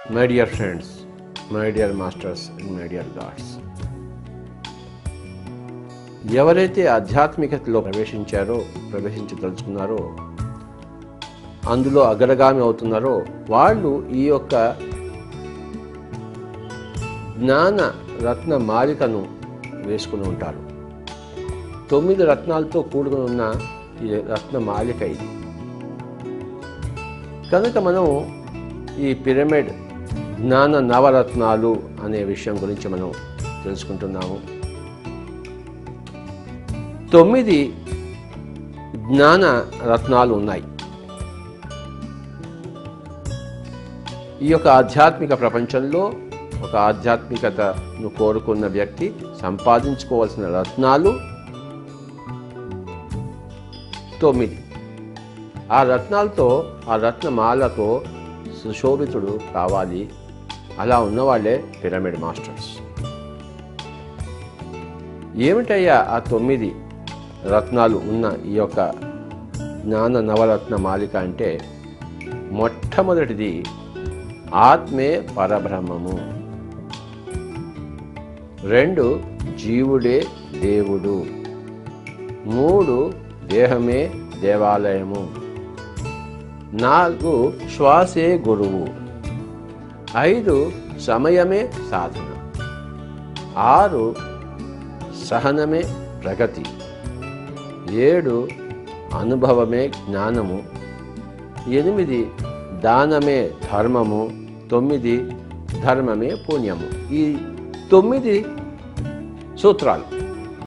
My dear friends, my dear masters and my dear God's, ఎవరైతే ఆధ్యాత్మికతలో ప్రవేశించదలుచుకున్నారో, అందులో అగ్రగామి అవుతున్నారో వాళ్ళు ఈ యొక్క జ్ఞాన రత్న మాలికను వేసుకుని ఉంటారు. 9 రత్నాలతో కూడుకుని ఉన్న ఈ రత్న మాలిక ఇది. కనుక మనం ఈ పిరమిడ్ జ్ఞాన నవరత్నాలు అనే విషయం గురించి మనం తెలుసుకుంటున్నాము. 9 జ్ఞాన రత్నాలు ఉన్నాయి. ఈ యొక్క ఆధ్యాత్మిక ప్రపంచంలో ఒక ఆధ్యాత్మికతను కోరుకున్న వ్యక్తి సంపాదించుకోవాల్సిన రత్నాలు 9. ఆ రత్నాలతో, ఆ రత్నమాలతో సుశోభితుడు కావాలి. అలా ఉన్నవాళ్లే పిరమిడ్ మాస్టర్స్. ఏమిటయ్యా ఆ 9 రత్నాలు ఉన్న ఈ యొక్క జ్ఞాన నవరత్న మాలిక అంటే, మొట్టమొదటిది ఆత్మే పరబ్రహ్మము, 2 జీవుడే దేవుడు, 3 దేహమే దేవాలయము, 4 శ్వాసే గురువు, 5 సమయమే సాధన, 6 సహనమే ప్రగతి, 7 అనుభవమే జ్ఞానము, 8 దానమే ధర్మము, 9 ధర్మమే పుణ్యము. ఈ 9 సూత్రాలు